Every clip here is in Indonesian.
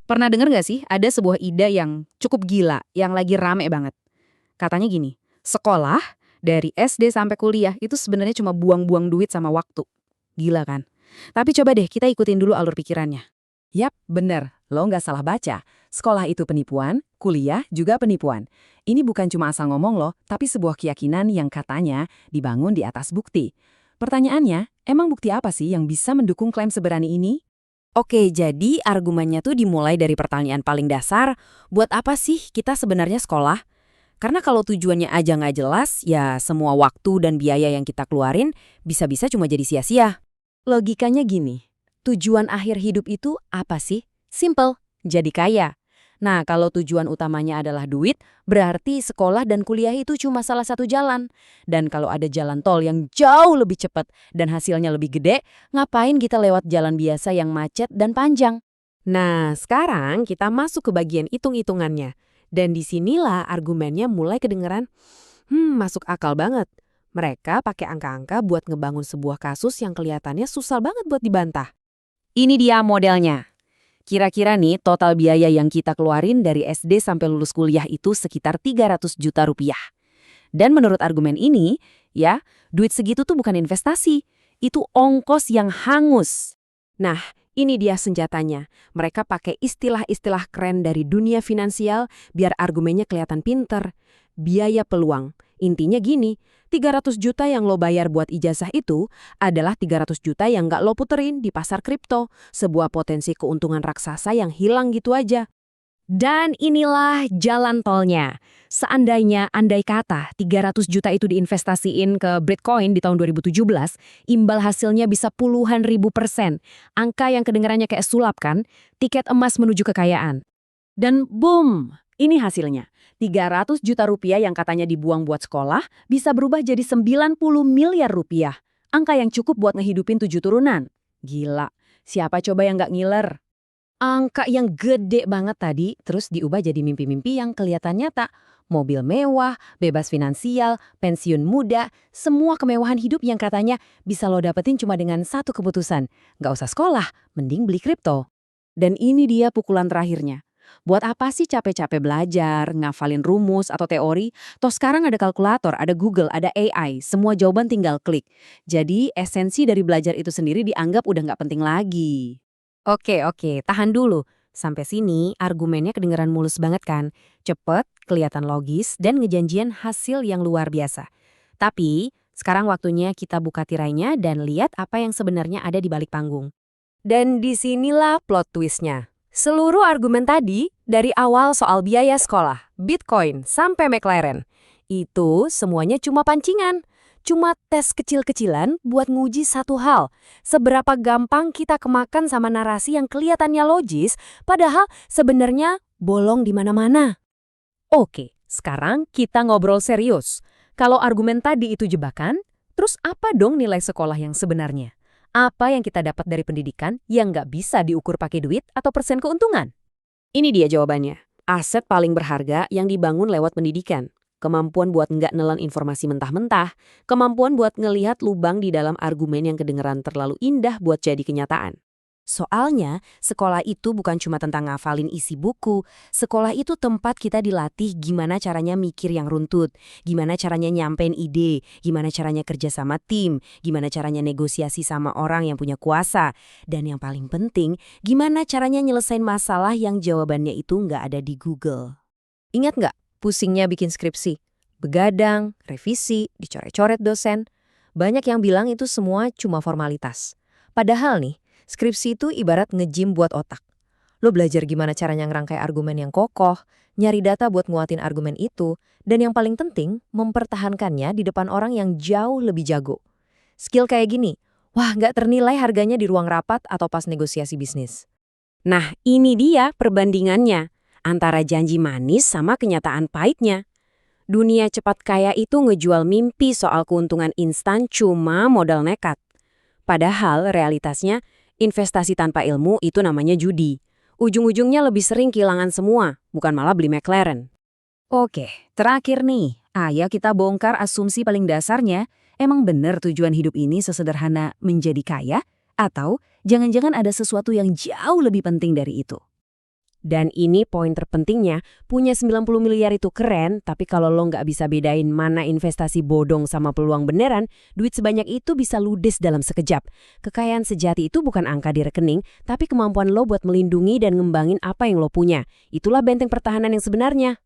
Pernah denger nggak sih ada sebuah ide yang cukup gila, yang lagi rame banget? Katanya gini, sekolah dari SD sampai kuliah itu sebenarnya cuma buang-buang duit sama waktu. Gila kan? Tapi coba deh kita ikutin dulu alur pikirannya. Yap, bener. Lo nggak salah baca. Sekolah itu penipuan, kuliah juga penipuan. Ini bukan cuma asal ngomong loh, tapi sebuah keyakinan yang katanya dibangun di atas bukti. Pertanyaannya, emang bukti apa sih yang bisa mendukung klaim seberani ini? Oke, jadi argumennya tuh dimulai dari pertanyaan paling dasar, buat apa sih kita sebenarnya sekolah? Karena kalau tujuannya aja nggak jelas, ya semua waktu dan biaya yang kita keluarin bisa-bisa cuma jadi sia-sia. Logikanya gini, tujuan akhir hidup itu apa sih? Simple, jadi kaya. Nah, kalau tujuan utamanya adalah duit, berarti sekolah dan kuliah itu cuma salah satu jalan. Dan kalau ada jalan tol yang jauh lebih cepat dan hasilnya lebih gede, ngapain kita lewat jalan biasa yang macet dan panjang? Nah, sekarang kita masuk ke bagian hitung-hitungannya. Dan disinilah argumennya mulai kedengeran, masuk akal banget. Mereka pakai angka-angka buat ngebangun sebuah kasus yang kelihatannya susah banget buat dibantah. Ini dia modelnya. Kira-kira nih total biaya yang kita keluarin dari SD sampai lulus kuliah itu sekitar 300 juta rupiah. Dan menurut argumen ini, ya, duit segitu tuh bukan investasi. Itu ongkos yang hangus. Nah, ini dia senjatanya. Mereka pakai istilah-istilah keren dari dunia finansial biar argumennya kelihatan pinter. Biaya peluang. Intinya gini, 300 juta yang lo bayar buat ijazah itu adalah 300 juta yang nggak lo puterin di pasar kripto. Sebuah potensi keuntungan raksasa yang hilang gitu aja. Dan inilah jalan tolnya. Seandainya andai kata 300 juta itu diinvestasiin ke Bitcoin di tahun 2017, imbal hasilnya bisa puluhan ribu %. Angka yang kedengarannya kayak sulap kan? Tiket emas menuju kekayaan. Dan boom, ini hasilnya. 300 juta rupiah yang katanya dibuang buat sekolah bisa berubah jadi 90 miliar rupiah. Angka yang cukup buat ngehidupin 7 turunan. Gila, siapa coba yang nggak ngiler? Angka yang gede banget tadi, terus diubah jadi mimpi-mimpi yang kelihatan nyata. Mobil mewah, bebas finansial, pensiun muda, semua kemewahan hidup yang katanya bisa lo dapetin cuma dengan satu keputusan. Nggak usah sekolah, mending beli kripto. Dan ini dia pukulan terakhirnya. Buat apa sih capek-capek belajar, ngafalin rumus atau teori? Toh sekarang ada kalkulator, ada Google, ada AI, semua jawaban tinggal klik. Jadi esensi dari belajar itu sendiri dianggap udah nggak penting lagi. Oke, tahan dulu. Sampai sini argumennya kedengeran mulus banget kan? Cepet, kelihatan logis, dan ngejanjian hasil yang luar biasa. Tapi, sekarang waktunya kita buka tirainya dan lihat apa yang sebenarnya ada di balik panggung. Dan disinilah plot twistnya. Seluruh argumen tadi, dari awal soal biaya sekolah, Bitcoin, sampai McLaren, itu semuanya cuma pancingan. Cuma tes kecil-kecilan buat nguji satu hal. Seberapa gampang kita kemakan sama narasi yang kelihatannya logis, padahal sebenarnya bolong di mana-mana. Oke, sekarang kita ngobrol serius. Kalau argumen tadi itu jebakan, terus apa dong nilai sekolah yang sebenarnya? Apa yang kita dapat dari pendidikan yang nggak bisa diukur pakai duit atau persen keuntungan? Ini dia jawabannya. Aset paling berharga yang dibangun lewat pendidikan. Kemampuan buat nggak nelan informasi mentah-mentah, kemampuan buat ngelihat lubang di dalam argumen yang kedengeran terlalu indah buat jadi kenyataan. Soalnya, sekolah itu bukan cuma tentang ngafalin isi buku. Sekolah itu tempat kita dilatih gimana caranya mikir yang runtut, gimana caranya nyampein ide, gimana caranya kerja sama tim, gimana caranya negosiasi sama orang yang punya kuasa, dan yang paling penting, gimana caranya nyelesain masalah yang jawabannya itu nggak ada di Google. Ingat nggak pusingnya bikin skripsi? Begadang, revisi, dicoret-coret dosen. Banyak yang bilang itu semua cuma formalitas. Padahal nih, skripsi itu ibarat nge-gym buat otak. Lo belajar gimana caranya ngerangkai argumen yang kokoh, nyari data buat nguatin argumen itu, dan yang paling penting, mempertahankannya di depan orang yang jauh lebih jago. Skill kayak gini, wah nggak ternilai harganya di ruang rapat atau pas negosiasi bisnis. Nah, ini dia perbandingannya antara janji manis sama kenyataan pahitnya. Dunia cepat kaya itu ngejual mimpi soal keuntungan instan cuma modal nekat. Padahal realitasnya, investasi tanpa ilmu itu namanya judi. Ujung-ujungnya lebih sering kehilangan semua, bukan malah beli McLaren. Oke, terakhir nih. Ayo kita bongkar asumsi paling dasarnya. Emang bener tujuan hidup ini sesederhana menjadi kaya? Atau jangan-jangan ada sesuatu yang jauh lebih penting dari itu? Dan ini poin terpentingnya, punya 90 miliar itu keren, tapi kalau lo nggak bisa bedain mana investasi bodong sama peluang beneran, duit sebanyak itu bisa ludes dalam sekejap. Kekayaan sejati itu bukan angka di rekening, tapi kemampuan lo buat melindungi dan ngembangin apa yang lo punya. Itulah benteng pertahanan yang sebenarnya.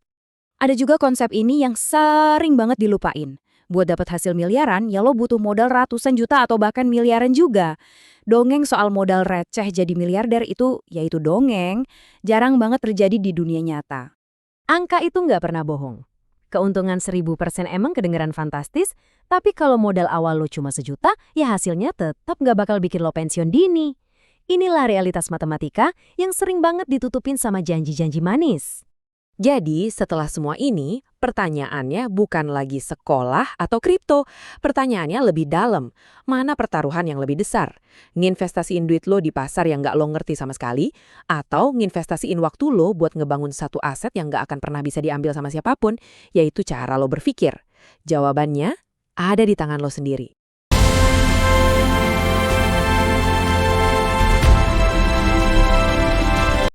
Ada juga konsep ini yang sering banget dilupain. Buat dapat hasil miliaran, ya lo butuh modal ratusan juta atau bahkan miliaran juga. Dongeng soal modal receh jadi miliarder itu, yaitu dongeng, jarang banget terjadi di dunia nyata. Angka itu nggak pernah bohong. Keuntungan 1000% emang kedengeran fantastis, tapi kalau modal awal lo cuma 1 juta, ya hasilnya tetap nggak bakal bikin lo pensiun dini. Inilah realitas matematika yang sering banget ditutupin sama janji-janji manis. Jadi, setelah semua ini, pertanyaannya bukan lagi sekolah atau kripto. Pertanyaannya lebih dalam. Mana pertaruhan yang lebih besar? Nginvestasiin duit lo di pasar yang nggak lo ngerti sama sekali? Atau nginvestasiin waktu lo buat ngebangun satu aset yang nggak akan pernah bisa diambil sama siapapun? Yaitu cara lo berpikir. Jawabannya ada di tangan lo sendiri.